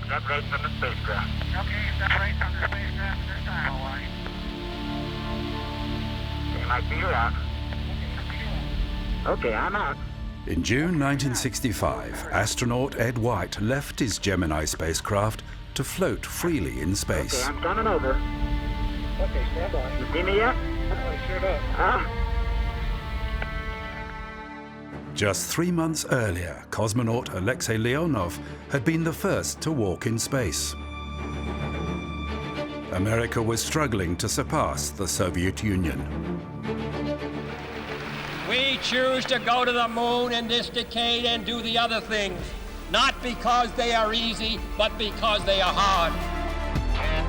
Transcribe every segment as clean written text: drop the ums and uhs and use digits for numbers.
Separate from the spacecraft. Okay, separate from the spacecraft this time, Hawaii. You might be out. Okay, I'm out. In June 1965, astronaut Ed White left his Gemini spacecraft to float freely in space. Okay, I'm coming over. Okay, stand by. You see me yet? I sure does. Just 3 months earlier, cosmonaut Alexei Leonov had been the first to walk in space. America was struggling to surpass the Soviet Union. We choose to go to the moon in this decade and do the other things, not because they are easy, but because they are hard. 10,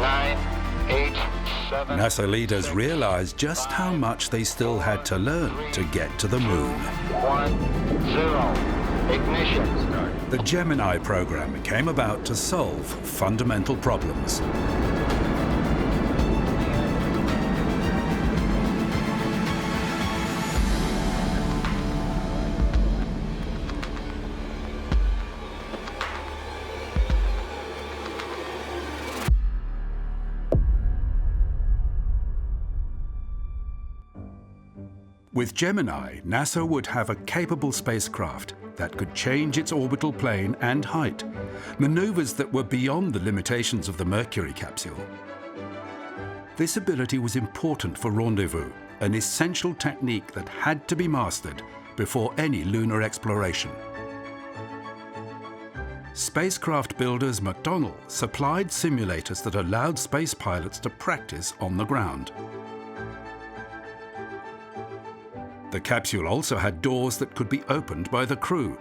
9, 8, 7. NASA leaders realized just how much they still had to learn to get to the moon. 1, 0. Ignition. The Gemini program came about to solve fundamental problems. With Gemini, NASA would have a capable spacecraft that could change its orbital plane and height, maneuvers that were beyond the limitations of the Mercury capsule. This ability was important for rendezvous, an essential technique that had to be mastered before any lunar exploration. Spacecraft builders McDonnell supplied simulators that allowed space pilots to practice on the ground. The capsule also had doors that could be opened by the crew.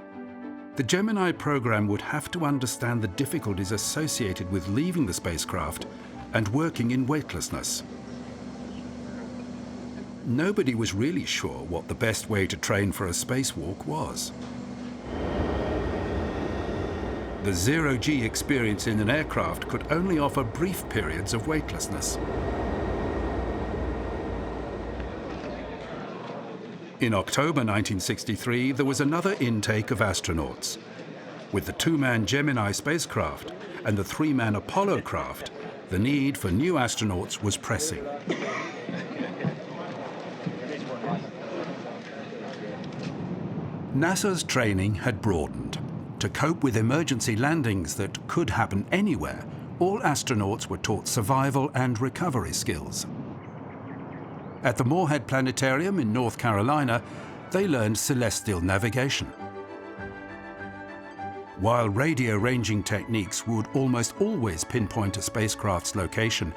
The Gemini program would have to understand the difficulties associated with leaving the spacecraft and working in weightlessness. Nobody was really sure what the best way to train for a spacewalk was. The zero-G experience in an aircraft could only offer brief periods of weightlessness. In October 1963, there was another intake of astronauts. With the two-man Gemini spacecraft and the three-man Apollo craft, the need for new astronauts was pressing. NASA's training had broadened. To cope with emergency landings that could happen anywhere, all astronauts were taught survival and recovery skills. At the Moorhead Planetarium in North Carolina, they learned celestial navigation. While radio ranging techniques would almost always pinpoint a spacecraft's location,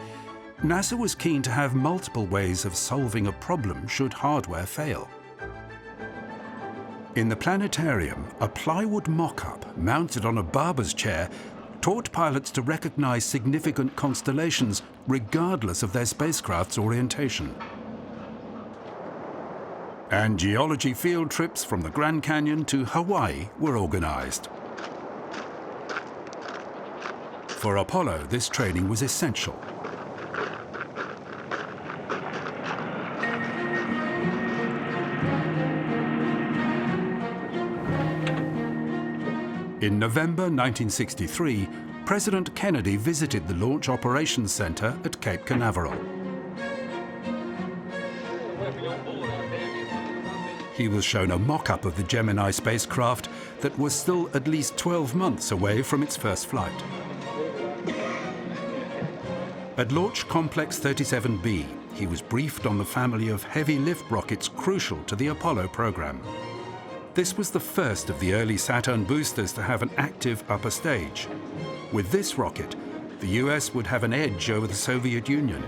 NASA was keen to have multiple ways of solving a problem should hardware fail. In the planetarium, a plywood mock-up mounted on a barber's chair taught pilots to recognize significant constellations regardless of their spacecraft's orientation. And geology field trips from the Grand Canyon to Hawaii were organized. For Apollo, this training was essential. In November 1963, President Kennedy visited the Launch Operations Center at Cape Canaveral. He was shown a mock-up of the Gemini spacecraft that was still at least 12 months away from its first flight. At Launch Complex 37B, he was briefed on the family of heavy lift rockets crucial to the Apollo program. This was the first of the early Saturn boosters to have an active upper stage. With this rocket, the US would have an edge over the Soviet Union.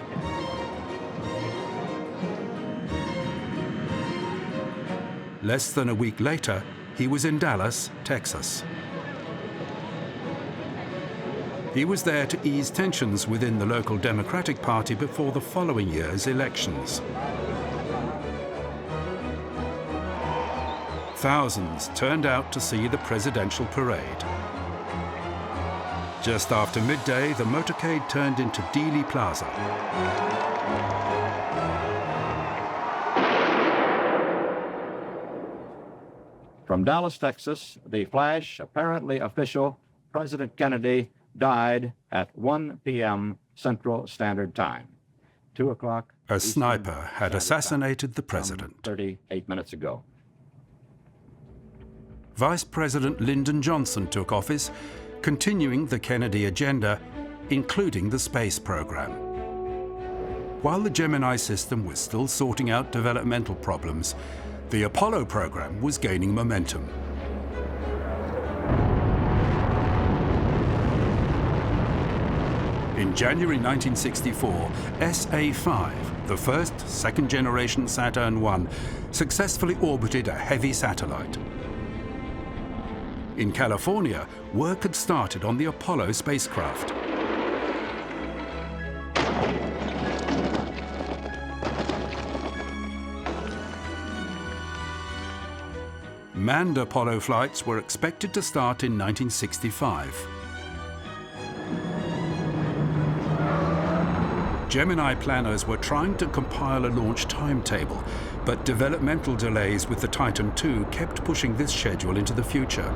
Less than a week later, he was in Dallas, Texas. He was there to ease tensions within the local Democratic Party before the following year's elections. Thousands turned out to see the presidential parade. Just after midday, the motorcade turned into Dealey Plaza. From Dallas, Texas, the flash, apparently official, President Kennedy died at 1 p.m. Central Standard Time, 2 o'clock. A sniper had assassinated the president. 38 minutes ago. Vice President Lyndon Johnson took office, continuing the Kennedy agenda, including the space program. While the Gemini system was still sorting out developmental problems, the Apollo program was gaining momentum. In January 1964, SA-5, the first second-generation Saturn I, successfully orbited a heavy satellite. In California, work had started on the Apollo spacecraft. Manned Apollo flights were expected to start in 1965. Gemini planners were trying to compile a launch timetable, but developmental delays with the Titan II kept pushing this schedule into the future.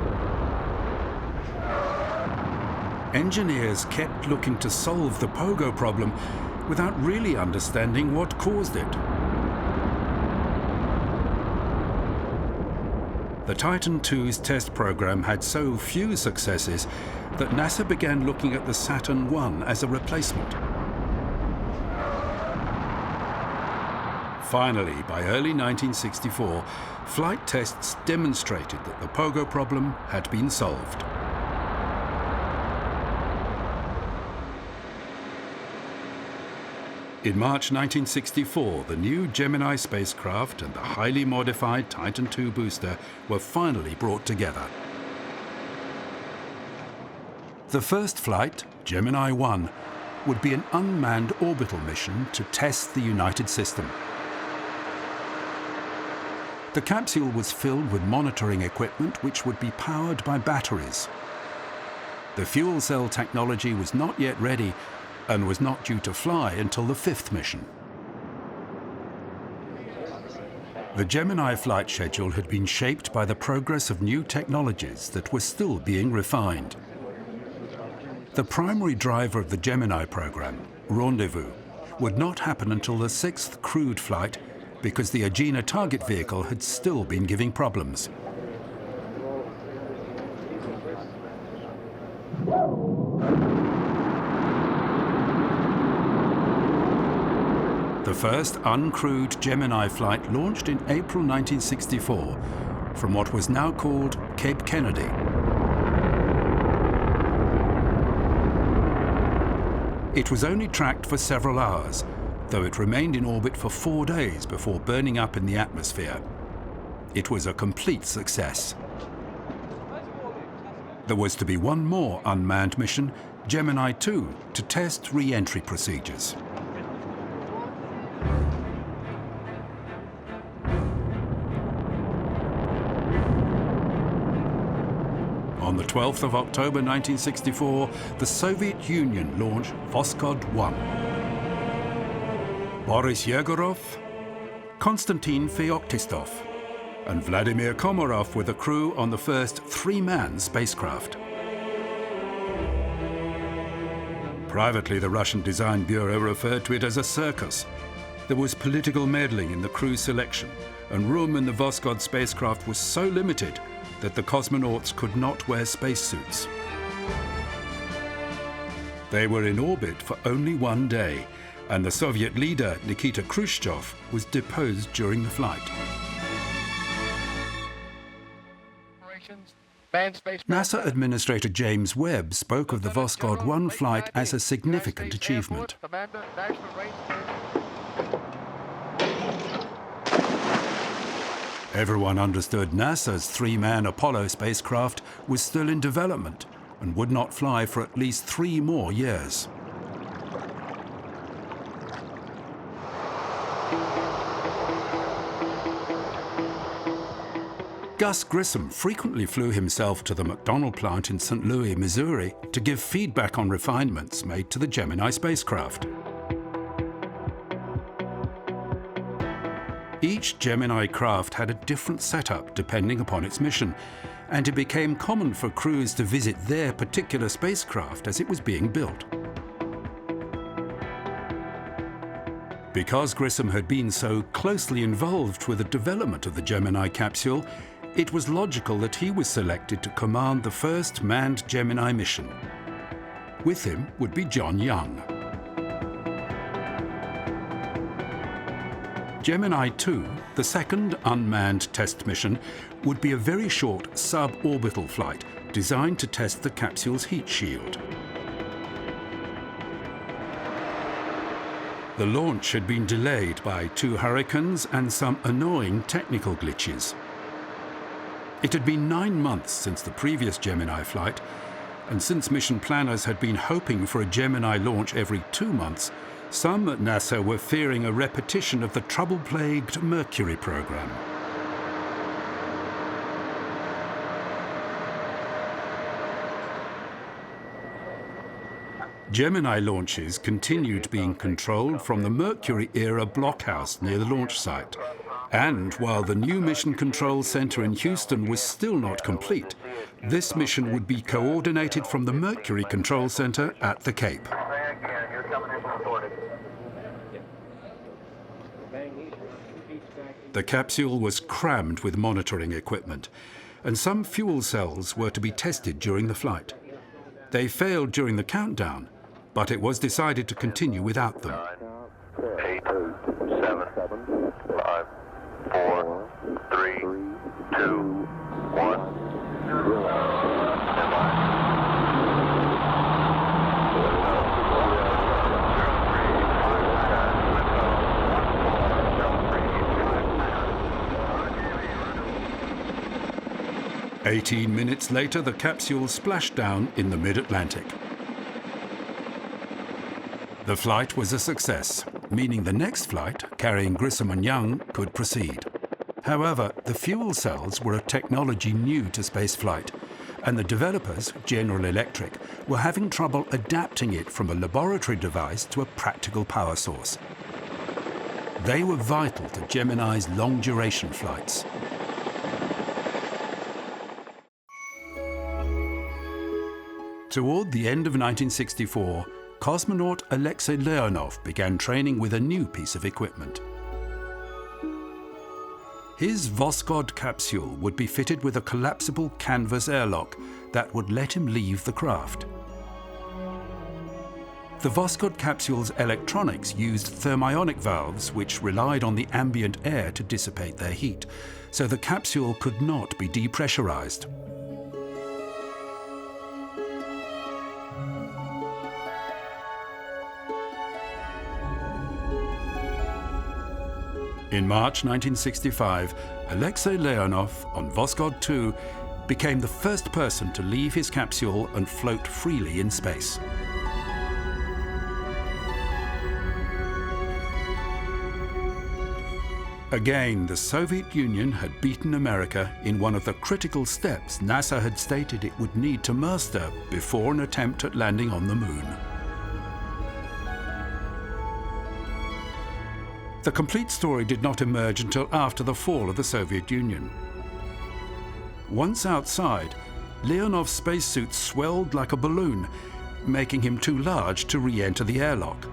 Engineers kept looking to solve the pogo problem without really understanding what caused it. The Titan II's test program had so few successes that NASA began looking at the Saturn I as a replacement. Finally, by early 1964, flight tests demonstrated that the pogo problem had been solved. In March 1964, the new Gemini spacecraft and the highly modified Titan II booster were finally brought together. The first flight, Gemini 1, would be an unmanned orbital mission to test the United System. The capsule was filled with monitoring equipment which would be powered by batteries. The fuel cell technology was not yet ready and was not due to fly until the fifth mission. The Gemini flight schedule had been shaped by the progress of new technologies that were still being refined. The primary driver of the Gemini program, Rendezvous, would not happen until the sixth crewed flight because the Agena target vehicle had still been giving problems. The first uncrewed Gemini flight launched in April 1964 from what was now called Cape Kennedy. It was only tracked for several hours, though it remained in orbit for 4 days before burning up in the atmosphere. It was a complete success. There was to be one more unmanned mission, Gemini 2, to test re-entry procedures. On the 12th of October 1964, the Soviet Union launched Voskhod 1. Boris Yegorov, Konstantin Feoktistov, and Vladimir Komarov were the crew on the first three-man spacecraft. Privately, the Russian Design Bureau referred to it as a circus. There was political meddling in the crew selection, and room in the Voskhod spacecraft was so limited that the cosmonauts could not wear spacesuits. They were in orbit for only 1 day, and the Soviet leader, Nikita Khrushchev, was deposed during the flight. NASA Administrator James Webb spoke of the Voskhod 1 flight as a significant achievement. Everyone understood NASA's three-man Apollo spacecraft was still in development and would not fly for at least 3 more years. Gus Grissom frequently flew himself to the McDonnell plant in St. Louis, Missouri, to give feedback on refinements made to the Gemini spacecraft. Each Each Gemini craft had a different setup depending upon its mission, and it became common for crews to visit their particular spacecraft as it was being built. Because Grissom had been so closely involved with the development of the Gemini capsule, it was logical that he was selected to command the first manned Gemini mission. With him would be John Young. Gemini 2, the second unmanned test mission, would be a very short suborbital flight designed to test the capsule's heat shield. The launch had been delayed by 2 hurricanes and some annoying technical glitches. It had been 9 months since the previous Gemini flight, and since mission planners had been hoping for a Gemini launch every 2 months, some at NASA were fearing a repetition of the trouble-plagued Mercury program. Gemini launches continued being controlled from the Mercury-era blockhouse near the launch site. And while the new Mission Control Center in Houston was still not complete, this mission would be coordinated from the Mercury Control Center at the Cape. The capsule was crammed with monitoring equipment, and some fuel cells were to be tested during the flight. They failed during the countdown, but it was decided to continue without them. 8, 7, 5, 4, 3, 2, 1. Standby. 18 minutes later, the capsule splashed down in the mid-Atlantic. The flight was a success, meaning the next flight, carrying Grissom and Young, could proceed. However, the fuel cells were a technology new to spaceflight, and the developers, General Electric, were having trouble adapting it from a laboratory device to a practical power source. They were vital to Gemini's long-duration flights. Toward the end of 1964, cosmonaut Alexei Leonov began training with a new piece of equipment. His Voskhod capsule would be fitted with a collapsible canvas airlock that would let him leave the craft. The Voskhod capsule's electronics used thermionic valves which relied on the ambient air to dissipate their heat, so the capsule could not be depressurized. In March 1965, Alexei Leonov on Voskhod 2 became the first person to leave his capsule and float freely in space. Again, the Soviet Union had beaten America in one of the critical steps NASA had stated it would need to master before an attempt at landing on the moon. The complete story did not emerge until after the fall of the Soviet Union. Once outside, Leonov's spacesuit swelled like a balloon, making him too large to re-enter the airlock.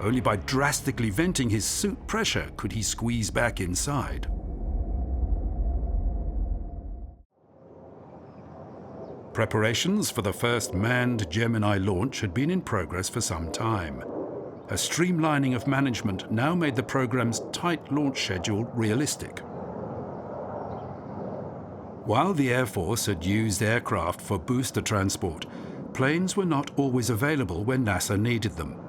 Only by drastically venting his suit pressure could he squeeze back inside. Preparations for the first manned Gemini launch had been in progress for some time. A streamlining of management now made the program's tight launch schedule realistic. While the Air Force had used aircraft for booster transport, planes were not always available when NASA needed them.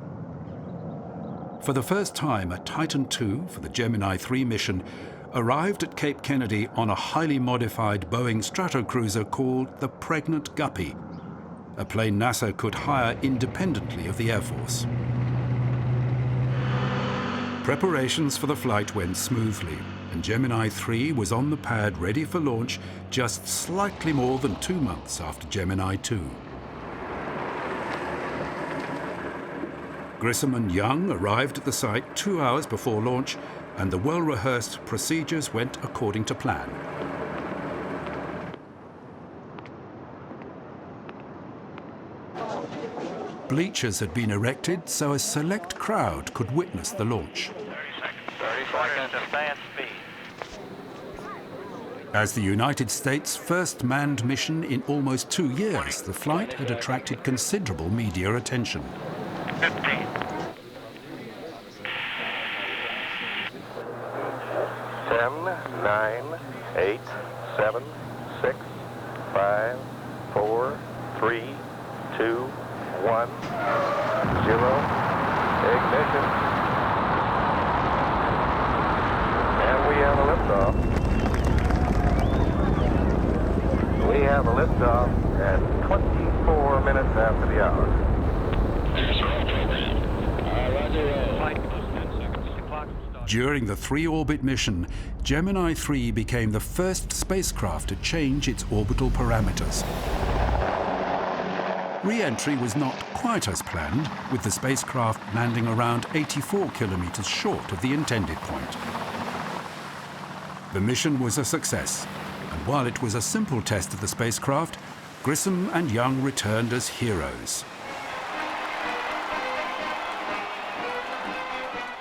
For the first time, a Titan II for the Gemini 3 mission arrived at Cape Kennedy on a highly modified Boeing Stratocruiser called the Pregnant Guppy, a plane NASA could hire independently of the Air Force. Preparations for the flight went smoothly, and Gemini 3 was on the pad ready for launch just slightly more than 2 months after Gemini 2. Grissom and Young arrived at the site 2 hours before launch and the well-rehearsed procedures went according to plan. Bleachers had been erected so a select crowd could witness the launch. 30 seconds to stand speed. As the United States' first manned mission in almost 2 years, the flight had attracted considerable media attention. 15. 10, 9, 8, 7, 6, 5, 4, 3, 2, 1, 0. Ignition. And we have a liftoff. We have a liftoff at 24 minutes after the hour. During the 3-orbit mission, Gemini 3 became the first spacecraft to change its orbital parameters. Re-entry was not quite as planned, with the spacecraft landing around 84 kilometers short of the intended point. The mission was a success, and while it was a simple test of the spacecraft, Grissom and Young returned as heroes.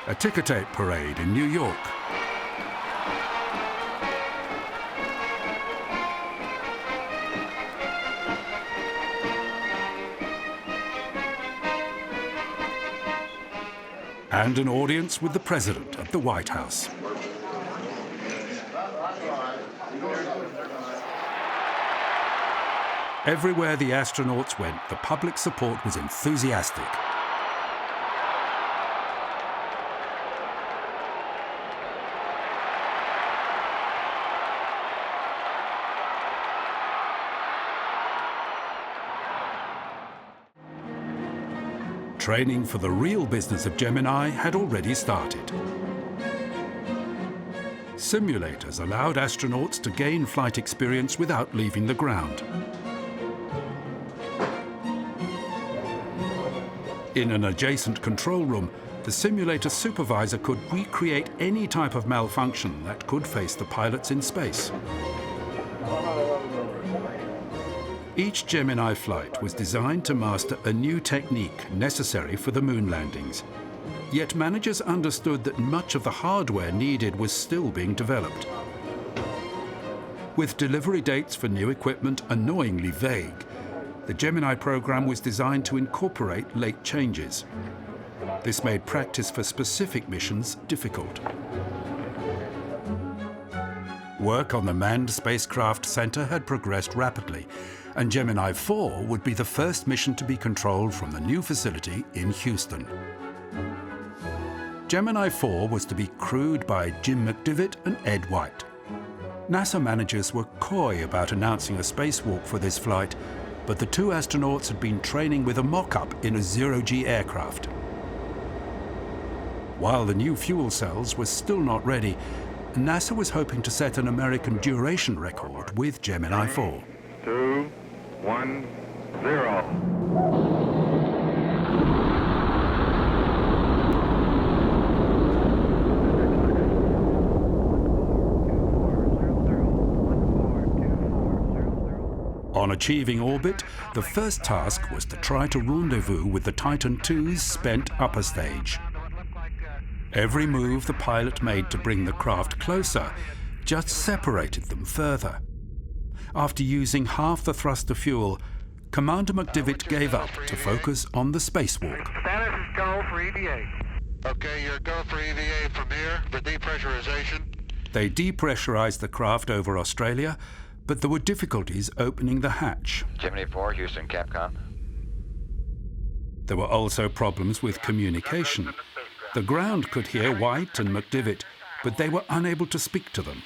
A ticker tape parade in New York. And an audience with the President at the White House. Everywhere the astronauts went, the public support was enthusiastic. Training for the real business of Gemini had already started. Simulators allowed astronauts to gain flight experience without leaving the ground. In an adjacent control room, the simulator supervisor could recreate any type of malfunction that could face the pilots in space. Each Gemini flight was designed to master a new technique necessary for the moon landings. Yet managers understood that much of the hardware needed was still being developed. With delivery dates for new equipment annoyingly vague, the Gemini program was designed to incorporate late changes. This made practice for specific missions difficult. Work on the Manned Spacecraft Center had progressed rapidly, and Gemini 4 would be the first mission to be controlled from the new facility in Houston. Gemini 4 was to be crewed by Jim McDivitt and Ed White. NASA managers were coy about announcing a spacewalk for this flight, but the 2 astronauts had been training with a mock-up in a zero-G aircraft. While the new fuel cells were still not ready, NASA was hoping to set an American duration record with Gemini 4. 2, 1, 0. On achieving orbit, the first task was to try to rendezvous with the Titan II's spent upper stage. Every move the pilot made to bring the craft closer just separated them further. After using half the thrust of fuel, Commander McDivitt gave up to focus on the spacewalk. Status is go for EVA. Okay, you're go for EVA from here for depressurization. They depressurized the craft over Australia, but there were difficulties opening the hatch. Gemini 4, Houston, Capcom. There were also problems with communication. The ground could hear White and McDivitt, but they were unable to speak to them.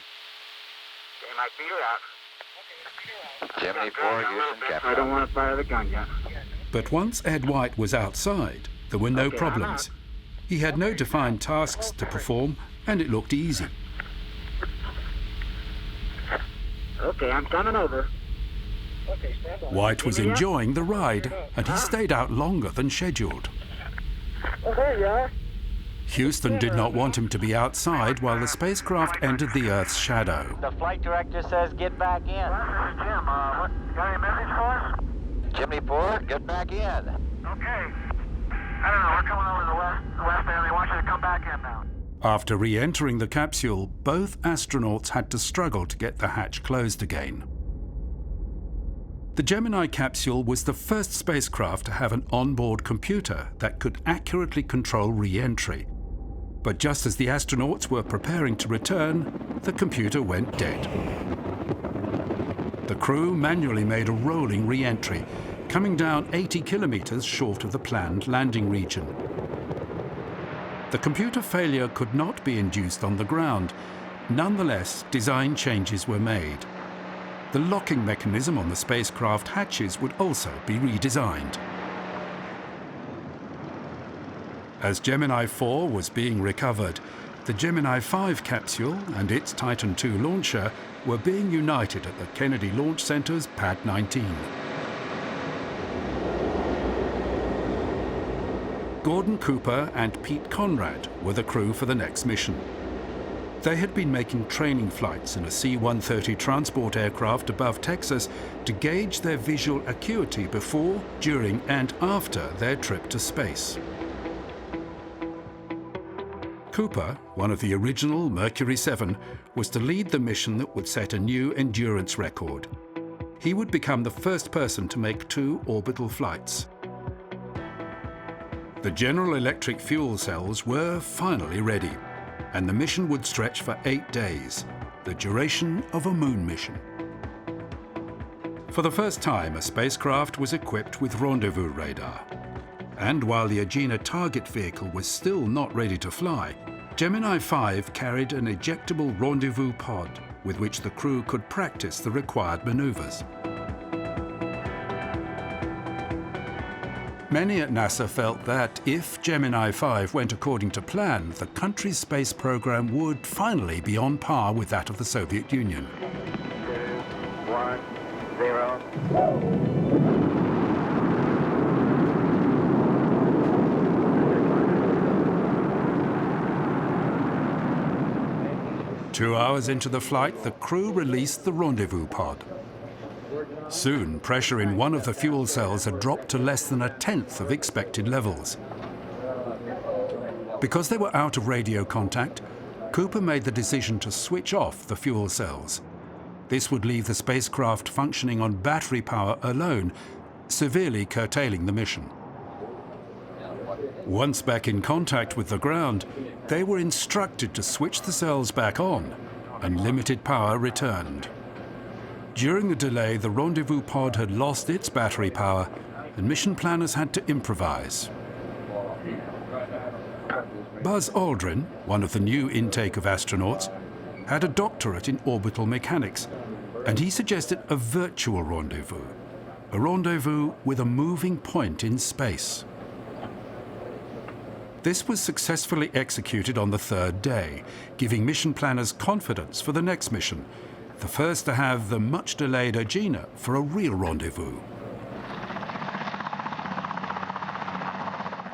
Gemini 4, Houston, Capcom. I don't want to fire the gun yet. But once Ed White was outside, there were no problems. He had no defined tasks to perform, and it looked easy. Okay, I'm coming over. Okay, stand by. White was enjoying the ride, and he stayed out longer than scheduled. Oh, there you are. Houston did not want him to be outside while the spacecraft entered the Earth's shadow. The flight director says get back in. This is Jim. Got any message for us? Gemini 4, get back in. Okay. I don't know. We're coming over the west end. They want you to come back in now. After re-entering the capsule, both astronauts had to struggle to get the hatch closed again. The Gemini capsule was the first spacecraft to have an onboard computer that could accurately control re-entry. But just as the astronauts were preparing to return, the computer went dead. The crew manually made a rolling re-entry, coming down 80 kilometers short of the planned landing region. The computer failure could not be induced on the ground. Nonetheless, design changes were made. The locking mechanism on the spacecraft hatches would also be redesigned. As Gemini 4 was being recovered, the Gemini 5 capsule and its Titan II launcher were being united at the Kennedy Launch Center's Pad 19. Gordon Cooper and Pete Conrad were the crew for the next mission. They had been making training flights in a C-130 transport aircraft above Texas to gauge their visual acuity before, during, and after their trip to space. Cooper, one of the original Mercury 7, was to lead the mission that would set a new endurance record. He would become the first person to make 2 orbital flights. The General Electric fuel cells were finally ready, and the mission would stretch for 8 days, the duration of a moon mission. For the first time, a spacecraft was equipped with rendezvous radar. And while the Agena target vehicle was still not ready to fly, Gemini 5 carried an ejectable rendezvous pod with which the crew could practice the required maneuvers. Many at NASA felt that if Gemini 5 went according to plan, the country's space program would finally be on par with that of the Soviet Union. 2, 1, 0. 2 hours into the flight, the crew released the rendezvous pod. Soon, pressure in one of the fuel cells had dropped to less than 1/10 of expected levels. Because they were out of radio contact, Cooper made the decision to switch off the fuel cells. This would leave the spacecraft functioning on battery power alone, severely curtailing the mission. Once back in contact with the ground, they were instructed to switch the cells back on, and limited power returned. During the delay, the rendezvous pod had lost its battery power, and mission planners had to improvise. Buzz Aldrin, one of the new intake of astronauts, had a doctorate in orbital mechanics, and he suggested a virtual rendezvous, a rendezvous with a moving point in space. This was successfully executed on the 3rd day, giving mission planners confidence for the next mission, the first to have the much-delayed Agena for a real rendezvous.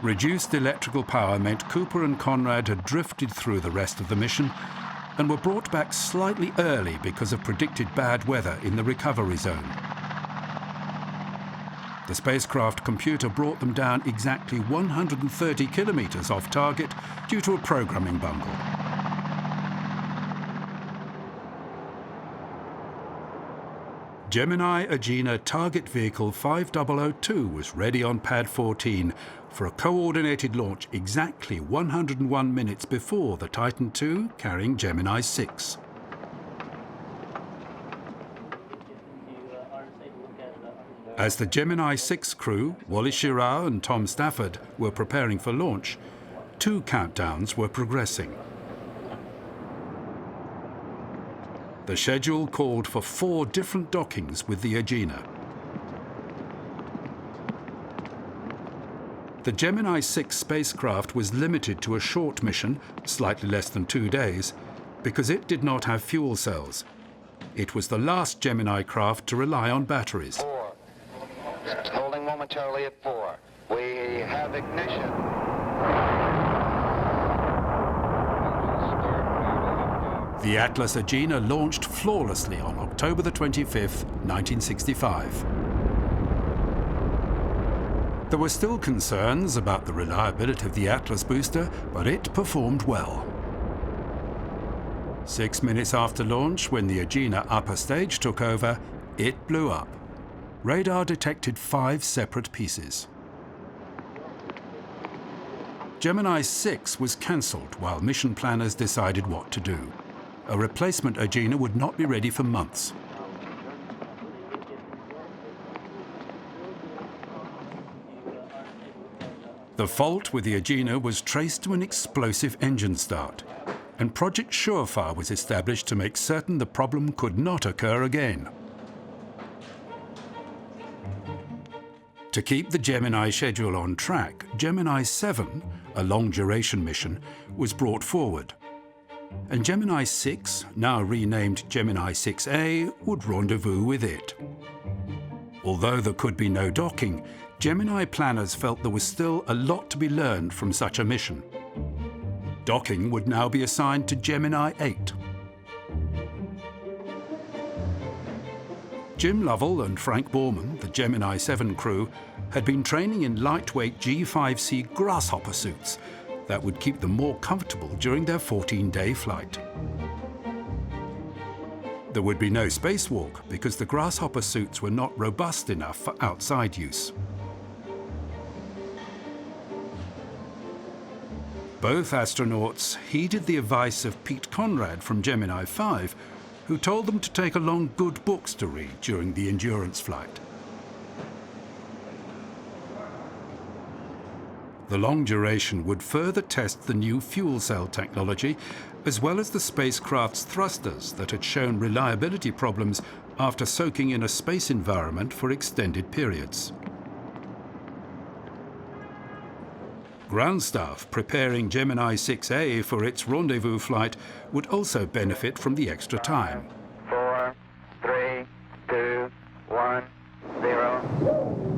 Reduced electrical power meant Cooper and Conrad had drifted through the rest of the mission and were brought back slightly early because of predicted bad weather in the recovery zone. The spacecraft computer brought them down exactly 130 kilometers off target due to a programming bungle. Gemini Agena Target Vehicle 5002 was ready on Pad 14 for a coordinated launch exactly 101 minutes before the Titan II carrying Gemini 6. As the Gemini 6 crew, Wally Schirra and Tom Stafford, were preparing for launch, 2 countdowns were progressing. The schedule called for 4 different dockings with the Agena. The Gemini 6 spacecraft was limited to a short mission, slightly less than 2 days, because it did not have fuel cells. It was the last Gemini craft to rely on batteries. 4. Holding momentarily at 4. We have ignition. The Atlas Agena launched flawlessly on October the 25th, 1965. There were still concerns about the reliability of the Atlas booster, but it performed well. 6 minutes after launch, when the Agena upper stage took over, it blew up. Radar detected 5 separate pieces. Gemini 6 was cancelled while mission planners decided what to do. A replacement Agena would not be ready for months. The fault with the Agena was traced to an explosive engine start, and Project Surefire was established to make certain the problem could not occur again. To keep the Gemini schedule on track, Gemini 7, a long-duration mission, was brought forward. And Gemini 6, now renamed Gemini 6A, would rendezvous with it. Although there could be no docking, Gemini planners felt there was still a lot to be learned from such a mission. Docking would now be assigned to Gemini 8. Jim Lovell and Frank Borman, the Gemini 7 crew, had been training in lightweight G5C grasshopper suits that would keep them more comfortable during their 14-day flight. There would be no spacewalk because the grasshopper suits were not robust enough for outside use. Both astronauts heeded the advice of Pete Conrad from Gemini 5, who told them to take along good books to read during the endurance flight. The long duration would further test the new fuel cell technology, as well as the spacecraft's thrusters that had shown reliability problems after soaking in a space environment for extended periods. Ground staff preparing Gemini 6A for its rendezvous flight would also benefit from the extra time. 4, 3, 2, 1, 0.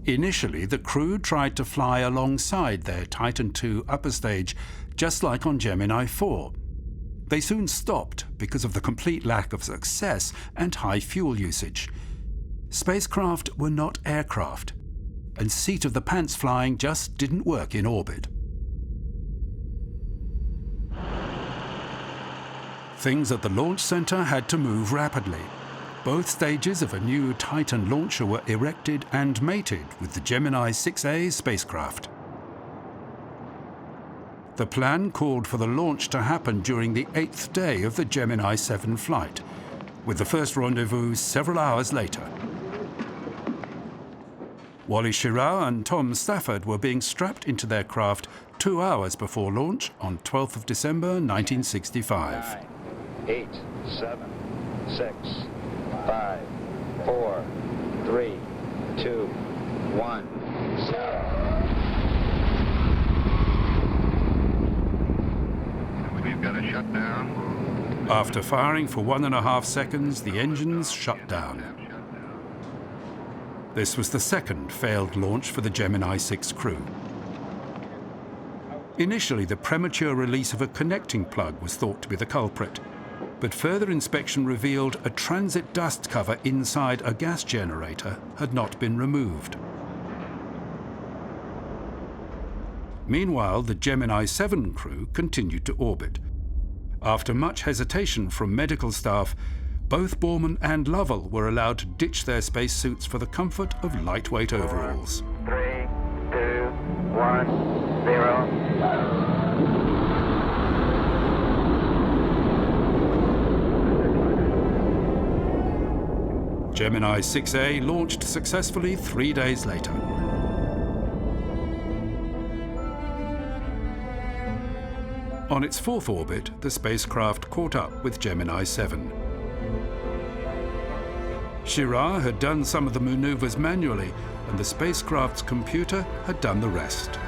Initially, the crew tried to fly alongside their Titan II upper stage, just like on Gemini 4. They soon stopped because of the complete lack of success and high fuel usage. Spacecraft were not aircraft, and seat-of-the-pants flying just didn't work in orbit. Things at the launch center had to move rapidly. Both stages of a new Titan launcher were erected and mated with the Gemini 6A spacecraft. The plan called for the launch to happen during the 8th day of the Gemini 7 flight, with the first rendezvous several hours later. Wally Schirra and Tom Stafford were being strapped into their craft 2 hours before launch on 12th of December 1965. 9, 8, 7, 6, 5, 4, 3, 2, 1, 0. We've got a shutdown. After firing for 1.5 seconds, the engines shut down. This was the second failed launch for the Gemini 6 crew. Initially, the premature release of a connecting plug was thought to be the culprit, but further inspection revealed a transit dust cover inside a gas generator had not been removed. Meanwhile, the Gemini 7 crew continued to orbit. After much hesitation from medical staff, both Borman and Lovell were allowed to ditch their spacesuits for the comfort of lightweight overalls. 3, 2, 1, 0. Gemini 6A launched successfully 3 days later. On its fourth orbit, the spacecraft caught up with Gemini 7. Schirra had done some of the maneuvers manually, and the spacecraft's computer had done the rest.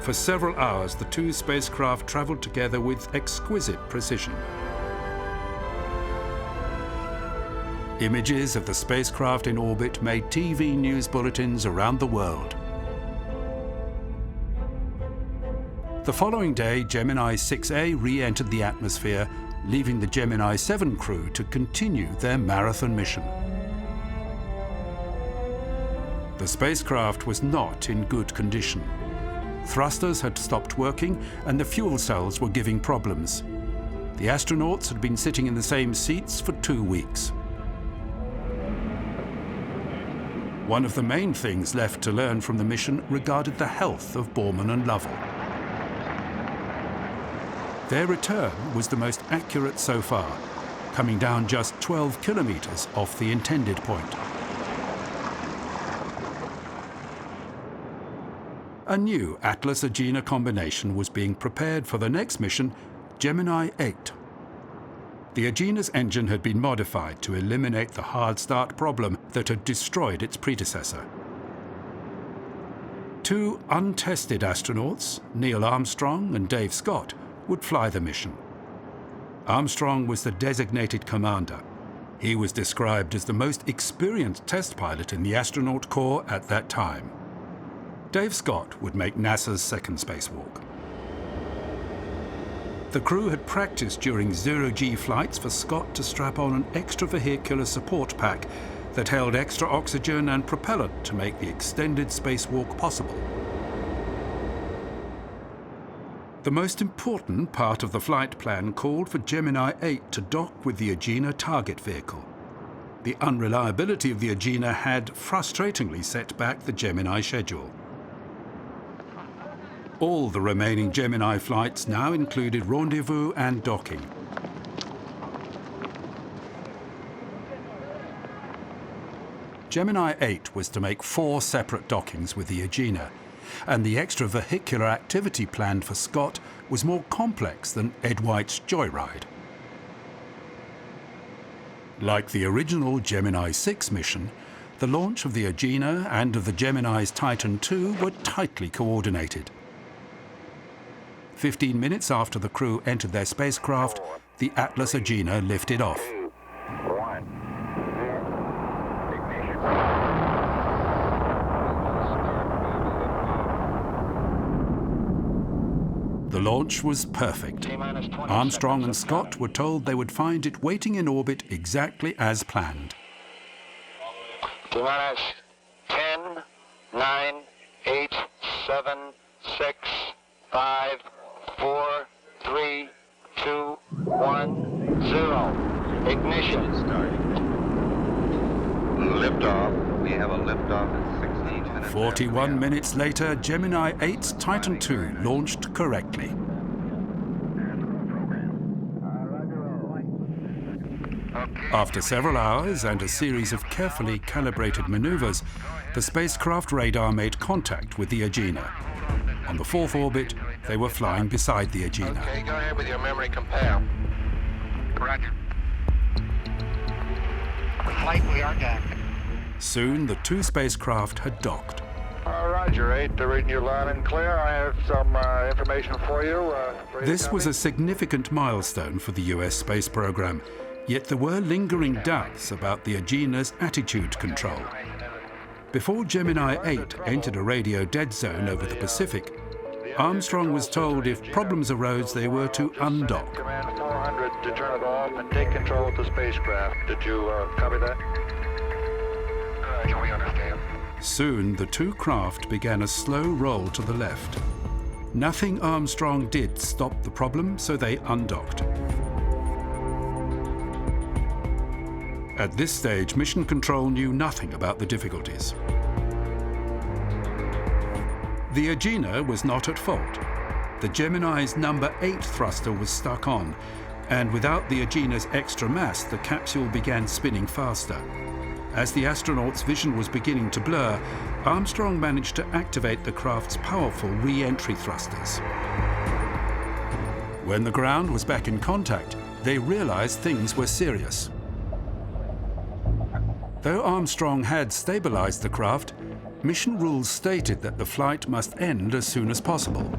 For several hours, the two spacecraft traveled together with exquisite precision. Images of the spacecraft in orbit made TV news bulletins around the world. The following day, Gemini 6A re-entered the atmosphere, leaving the Gemini 7 crew to continue their marathon mission. The spacecraft was not in good condition. Thrusters had stopped working and the fuel cells were giving problems. The astronauts had been sitting in the same seats for 2 weeks. One of the main things left to learn from the mission regarded the health of Borman and Lovell. Their return was the most accurate so far, coming down just 12 kilometers off the intended point. A new Atlas-Agena combination was being prepared for the next mission, Gemini 8. The Agena's engine had been modified to eliminate the hard start problem that had destroyed its predecessor. Two untested astronauts, Neil Armstrong and Dave Scott, would fly the mission. Armstrong was the designated commander. He was described as the most experienced test pilot in the astronaut corps at that time. Dave Scott would make NASA's second spacewalk. The crew had practiced during zero-G flights for Scott to strap on an extravehicular support pack that held extra oxygen and propellant to make the extended spacewalk possible. The most important part of the flight plan called for Gemini 8 to dock with the Agena target vehicle. The unreliability of the Agena had frustratingly set back the Gemini schedule. All the remaining Gemini flights now included rendezvous and docking. Gemini 8 was to make 4 separate dockings with the Agena, and the extravehicular activity planned for Scott was more complex than Ed White's Joyride. Like the original Gemini 6 mission, the launch of the Agena and of the Gemini's Titan II were tightly coordinated. 15 minutes after the crew entered their spacecraft, the Atlas-Agena lifted off. 2, 1, 0, ignition. The launch was perfect. Armstrong and Scott were told they would find it waiting in orbit exactly as planned. T-minus 10, 9, 8, 7, 6, 5, 4, 3, 2, 1, 0. Ignition. Liftoff. We have a liftoff at 16 minutes. 41 minutes later, Gemini 8's Titan II launched correctly. After several hours and a series of carefully calibrated maneuvers, the spacecraft radar made contact with the Agena. On the 4th orbit, they were flying beside the Agena. Okay, go ahead with your memory compare. Roger. Flight, we are done. Soon, the two spacecraft had docked. Roger, 8, reading you loud and clear. I have some information for you. This was a significant milestone for the US space program, yet there were lingering doubts about the Agena's attitude control. Before Gemini 8 entered a radio dead zone over the Pacific, Armstrong was told if problems arose, they were to undock. Command 400 to turn it off and take control of the spacecraft. Did you copy that? We understand. Soon, the two craft began a slow roll to the left. Nothing Armstrong did stopped the problem, so they undocked. At this stage, Mission Control knew nothing about the difficulties. The Agena was not at fault. The Gemini's number 8 thruster was stuck on, and without the Agena's extra mass, the capsule began spinning faster. As the astronauts' vision was beginning to blur, Armstrong managed to activate the craft's powerful re-entry thrusters. When the ground was back in contact, they realized things were serious. Though Armstrong had stabilized the craft, mission rules stated that the flight must end as soon as possible.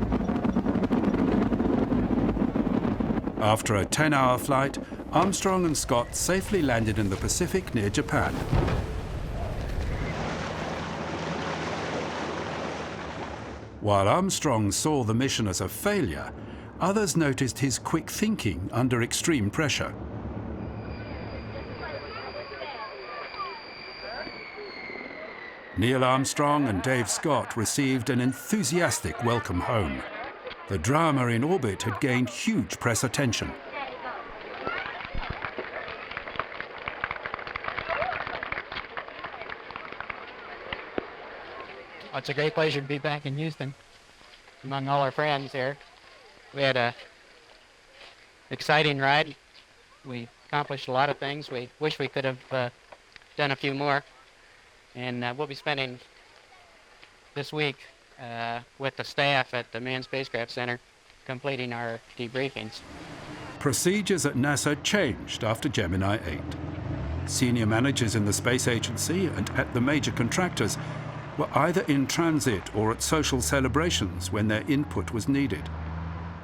After a 10-hour flight, Armstrong and Scott safely landed in the Pacific near Japan. While Armstrong saw the mission as a failure, others noticed his quick thinking under extreme pressure. Neil Armstrong and Dave Scott received an enthusiastic welcome home. The drama in orbit had gained huge press attention. Well, it's a great pleasure to be back in Houston among all our friends here. We had an exciting ride. We accomplished a lot of things. We wish we could have done a few more. And we'll be spending this week with the staff at the Manned Spacecraft Center completing our debriefings. Procedures at NASA changed after Gemini 8. Senior managers in the space agency and at the major contractors were either in transit or at social celebrations when their input was needed.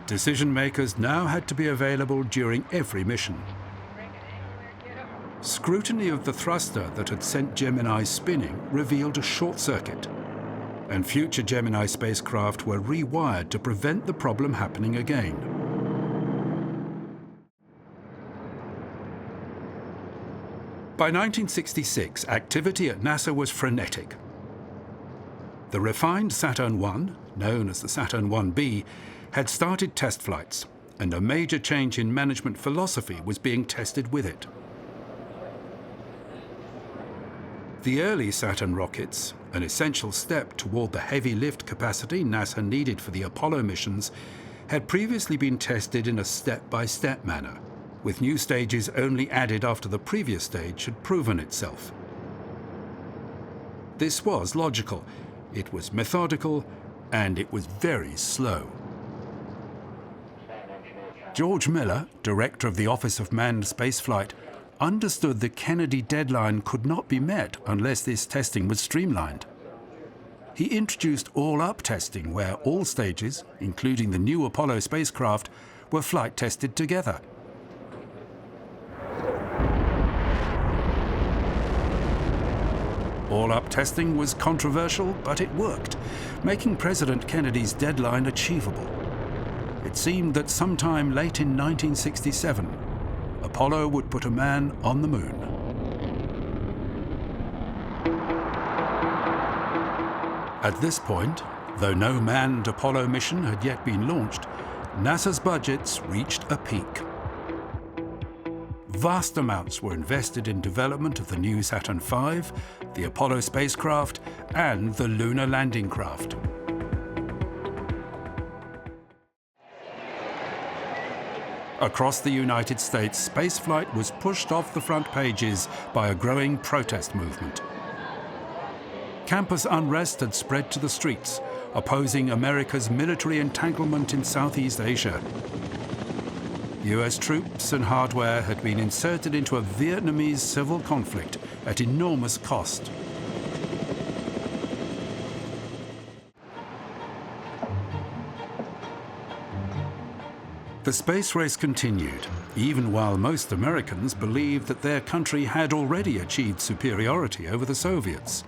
Decision makers now had to be available during every mission. Scrutiny of the thruster that had sent Gemini spinning revealed a short circuit, and future Gemini spacecraft were rewired to prevent the problem happening again. By 1966, activity at NASA was frenetic. The refined Saturn I, known as the Saturn 1B, had started test flights, and a major change in management philosophy was being tested with it. The early Saturn rockets, an essential step toward the heavy lift capacity NASA needed for the Apollo missions, had previously been tested in a step-by-step manner, with new stages only added after the previous stage had proven itself. This was logical, it was methodical, and it was very slow. George Miller, director of the Office of Manned Spaceflight, understood the Kennedy deadline could not be met unless this testing was streamlined. He introduced all-up testing where all stages, including the new Apollo spacecraft, were flight tested together. All-up testing was controversial, but it worked, making President Kennedy's deadline achievable. It seemed that sometime late in 1967, Apollo would put a man on the moon. At this point, though no manned Apollo mission had yet been launched, NASA's budgets reached a peak. Vast amounts were invested in development of the new Saturn V, the Apollo spacecraft, and the lunar landing craft. Across the United States, spaceflight was pushed off the front pages by a growing protest movement. Campus unrest had spread to the streets, opposing America's military entanglement in Southeast Asia. US troops and hardware had been inserted into a Vietnamese civil conflict at enormous cost. The space race continued, even while most Americans believed that their country had already achieved superiority over the Soviets.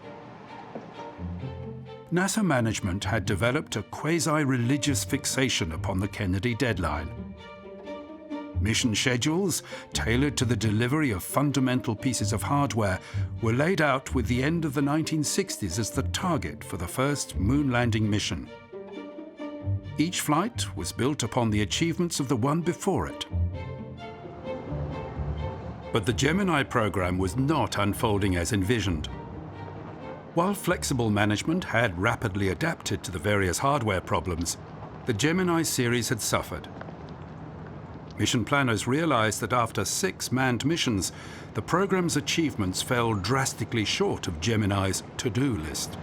NASA management had developed a quasi-religious fixation upon the Kennedy deadline. Mission schedules, tailored to the delivery of fundamental pieces of hardware, were laid out with the end of the 1960s as the target for the first moon landing mission. Each flight was built upon the achievements of the one before it. But the Gemini program was not unfolding as envisioned. While flexible management had rapidly adapted to the various hardware problems, the Gemini series had suffered. Mission planners realized that after 6 manned missions, the program's achievements fell drastically short of Gemini's to-do list.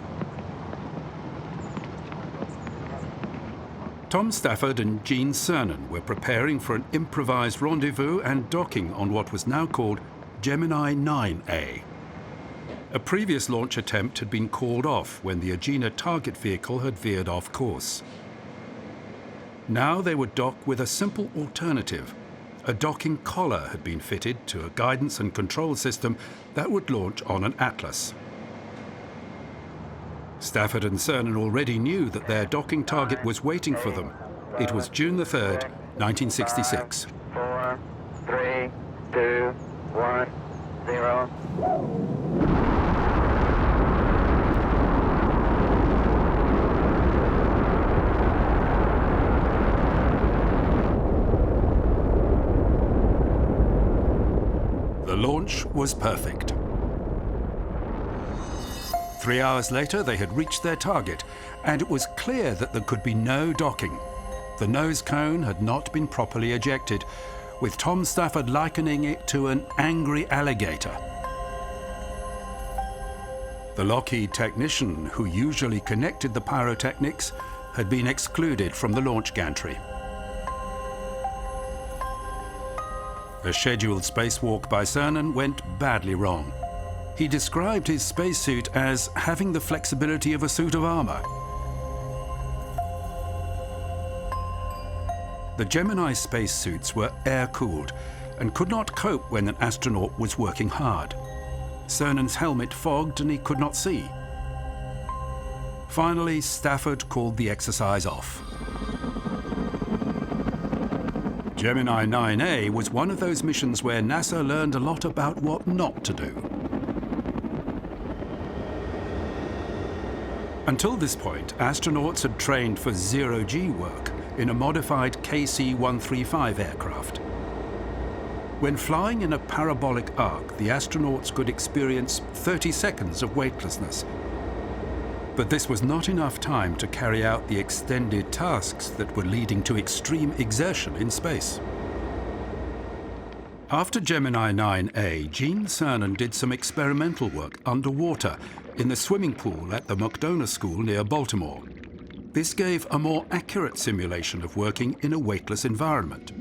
Tom Stafford and Gene Cernan were preparing for an improvised rendezvous and docking on what was now called Gemini 9A. A previous launch attempt had been called off when the Agena target vehicle had veered off course. Now they would dock with a simple alternative. A docking collar had been fitted to a guidance and control system that would launch on an Atlas. Stafford and Cernan already knew that their docking target was waiting for them. It was June the 3rd, 1966. 4, 3, 2, 1, 0. The launch was perfect. 3 hours later, they had reached their target, and it was clear that there could be no docking. The nose cone had not been properly ejected, with Tom Stafford likening it to an angry alligator. The Lockheed technician, who usually connected the pyrotechnics, had been excluded from the launch gantry. A scheduled spacewalk by Cernan went badly wrong. He described his spacesuit as having the flexibility of a suit of armor. The Gemini spacesuits were air-cooled and could not cope when an astronaut was working hard. Cernan's helmet fogged and he could not see. Finally, Stafford called the exercise off. Gemini 9A was one of those missions where NASA learned a lot about what not to do. Until this point, astronauts had trained for zero-G work in a modified KC-135 aircraft. When flying in a parabolic arc, the astronauts could experience 30 seconds of weightlessness. But this was not enough time to carry out the extended tasks that were leading to extreme exertion in space. After Gemini 9A, Gene Cernan did some experimental work underwater in the swimming pool at the McDonough School near Baltimore. This gave a more accurate simulation of working in a weightless environment.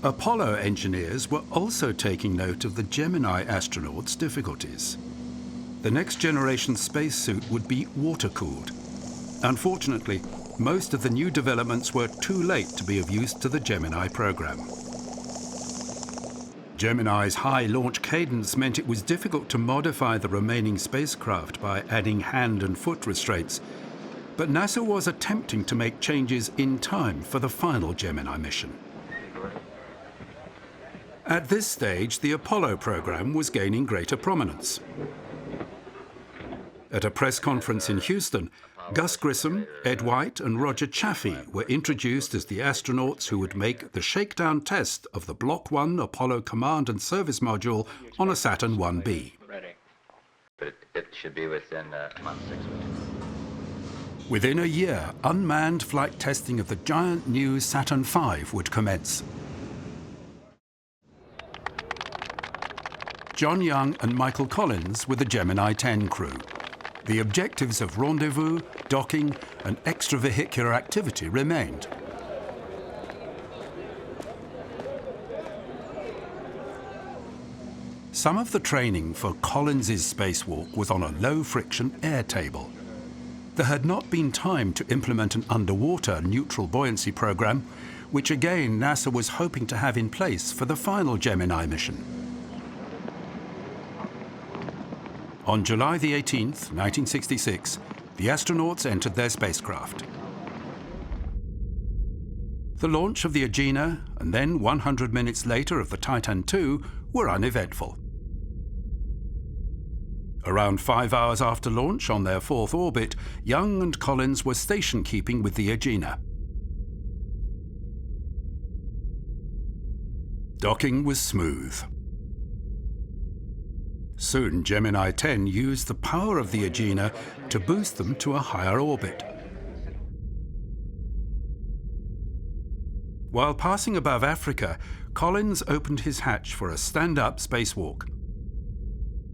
Apollo engineers were also taking note of the Gemini astronauts' difficulties. The next generation spacesuit would be water-cooled. Unfortunately, most of the new developments were too late to be of use to the Gemini program. Gemini's high launch cadence meant it was difficult to modify the remaining spacecraft by adding hand and foot restraints, but NASA was attempting to make changes in time for the final Gemini mission. At this stage, the Apollo program was gaining greater prominence. At a press conference in Houston, Gus Grissom, Ed White, and Roger Chaffee were introduced as the astronauts who would make the shakedown test of the Block 1 Apollo Command and Service Module on a Saturn 1B. But it should be within a month, 6 weeks. Within a year, unmanned flight testing of the giant new Saturn V would commence. John Young and Michael Collins were the Gemini 10 crew. The objectives of rendezvous, docking, and extravehicular activity remained. Some of the training for Collins's spacewalk was on a low-friction air table. There had not been time to implement an underwater neutral buoyancy program, which again NASA was hoping to have in place for the final Gemini mission. On July the 18th, 1966, the astronauts entered their spacecraft. The launch of the Agena, and then 100 minutes later of the Titan II, were uneventful. Around 5 hours after launch, on their fourth orbit, Young and Collins were station-keeping with the Agena. Docking was smooth. Soon, Gemini 10 used the power of the Agena to boost them to a higher orbit. While passing above Africa, Collins opened his hatch for a stand-up spacewalk.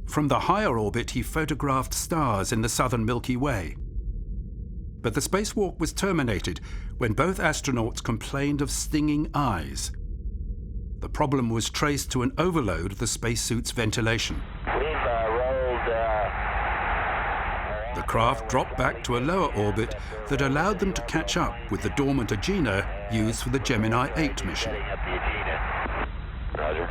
From the higher orbit, he photographed stars in the southern Milky Way. But the spacewalk was terminated when both astronauts complained of stinging eyes. The problem was traced to an overload of the spacesuit's ventilation. The craft dropped back to a lower orbit that allowed them to catch up with the dormant Agena used for the Gemini 8 mission. Roger.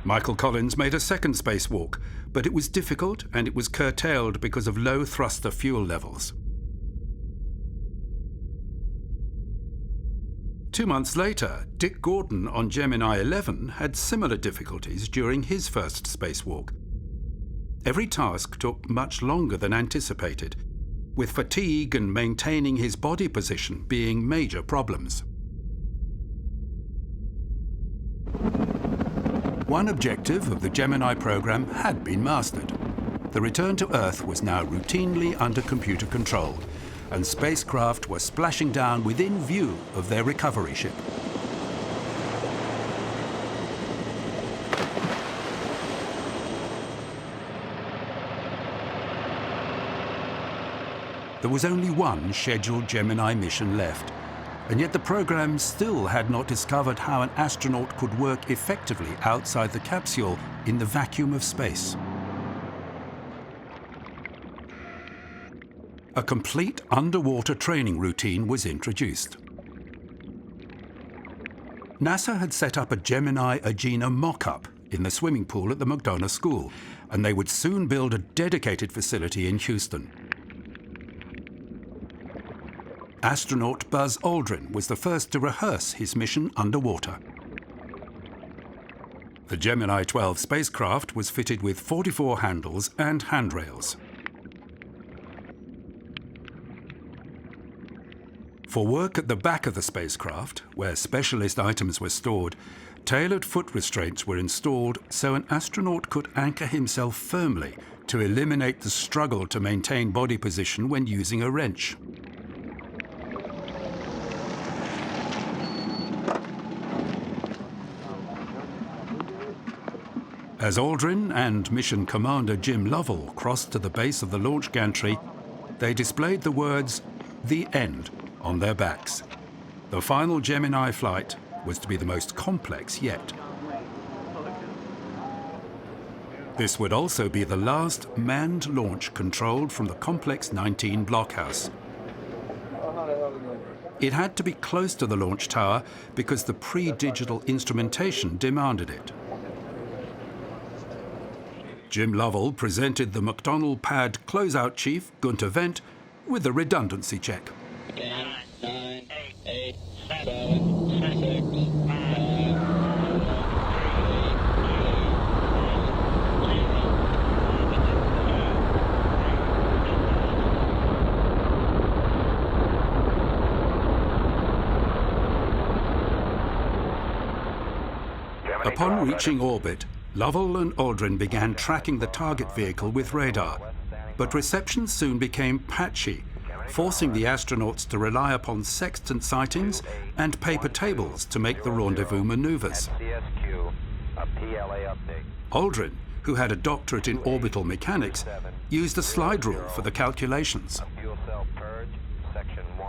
Michael Collins made a second spacewalk, but it was difficult and it was curtailed because of low thruster fuel levels. 2 months later, Dick Gordon on Gemini 11 had similar difficulties during his first spacewalk. Every task took much longer than anticipated, with fatigue and maintaining his body position being major problems. One objective of the Gemini program had been mastered. The return to Earth was now routinely under computer control, and spacecraft were splashing down within view of their recovery ship. There was only one scheduled Gemini mission left, and yet the program still had not discovered how an astronaut could work effectively outside the capsule in the vacuum of space. A complete underwater training routine was introduced. NASA had set up a Gemini Agena mock-up in the swimming pool at the McDonough School, and they would soon build a dedicated facility in Houston. Astronaut Buzz Aldrin was the first to rehearse his mission underwater. The Gemini 12 spacecraft was fitted with 44 handles and handrails. For work at the back of the spacecraft, where specialist items were stored, tailored foot restraints were installed so an astronaut could anchor himself firmly to eliminate the struggle to maintain body position when using a wrench. As Aldrin and mission commander Jim Lovell crossed to the base of the launch gantry, they displayed the words, "The End," on their backs. The final Gemini flight was to be the most complex yet. This would also be the last manned launch controlled from the Complex 19 blockhouse. It had to be close to the launch tower because the pre-digital instrumentation demanded it. Jim Lovell presented the McDonnell Pad closeout chief, Gunter Wendt, with a redundancy check. 10, 9, 8, 7, 6, 5, 4, 3, 2, 1. Upon reaching orbit, Lovell and Aldrin began tracking the target vehicle with radar, but reception soon became patchy, forcing the astronauts to rely upon sextant sightings and paper tables to make the rendezvous maneuvers. Aldrin, who had a doctorate in orbital mechanics, used a slide rule for the calculations.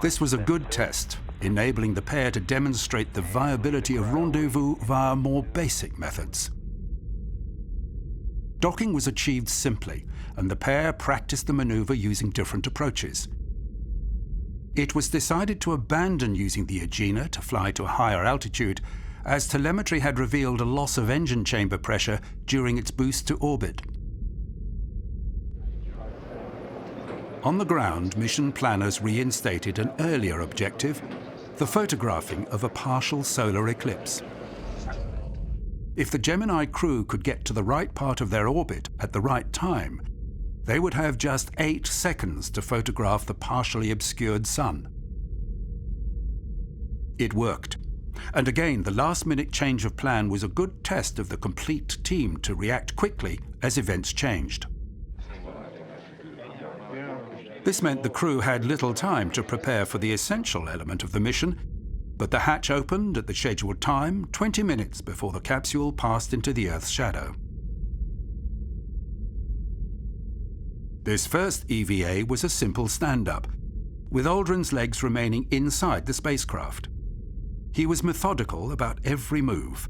This was a good test, enabling the pair to demonstrate the viability of rendezvous via more basic methods. Docking was achieved simply, and the pair practiced the maneuver using different approaches. It was decided to abandon using the Agena to fly to a higher altitude, as telemetry had revealed a loss of engine chamber pressure during its boost to orbit. On the ground, mission planners reinstated an earlier objective, the photographing of a partial solar eclipse. If the Gemini crew could get to the right part of their orbit at the right time, they would have just 8 seconds to photograph the partially obscured sun. It worked. And again, the last-minute change of plan was a good test of the complete team to react quickly as events changed. This meant the crew had little time to prepare for the essential element of the mission, but the hatch opened at the scheduled time, 20 minutes before the capsule passed into the Earth's shadow. This first EVA was a simple stand-up, with Aldrin's legs remaining inside the spacecraft. He was methodical about every move.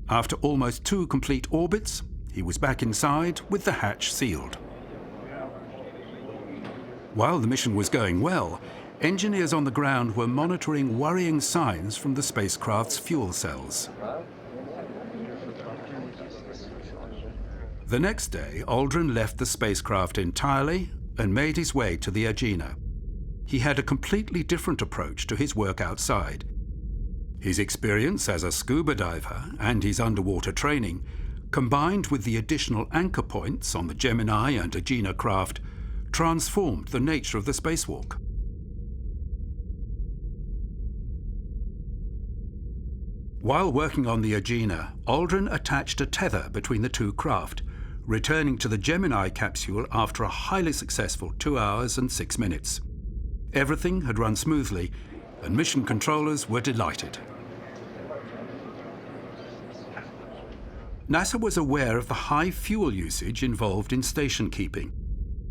After almost 2 complete orbits, he was back inside with the hatch sealed. While the mission was going well, engineers on the ground were monitoring worrying signs from the spacecraft's fuel cells. The next day, Aldrin left the spacecraft entirely and made his way to the Agena. He had a completely different approach to his work outside. His experience as a scuba diver and his underwater training, combined with the additional anchor points on the Gemini and Agena craft, transformed the nature of the spacewalk. While working on the Agena, Aldrin attached a tether between the 2 craft, returning to the Gemini capsule after a highly successful 2 hours and 6 minutes. Everything had run smoothly, and mission controllers were delighted. NASA was aware of the high fuel usage involved in station keeping,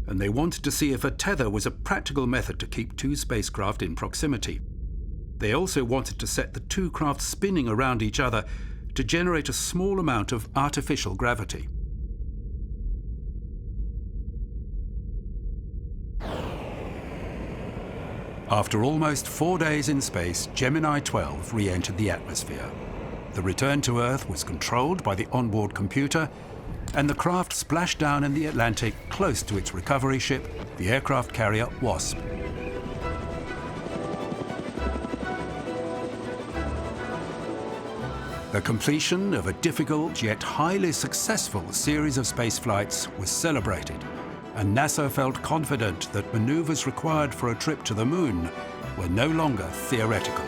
and they wanted to see if a tether was a practical method to keep 2 spacecraft in proximity. They also wanted to set the 2 craft spinning around each other to generate a small amount of artificial gravity. After almost 4 days in space, Gemini 12 re-entered the atmosphere. The return to Earth was controlled by the onboard computer, and the craft splashed down in the Atlantic close to its recovery ship, the aircraft carrier Wasp. The completion of a difficult yet highly successful series of space flights was celebrated, and NASA felt confident that maneuvers required for a trip to the moon were no longer theoretical.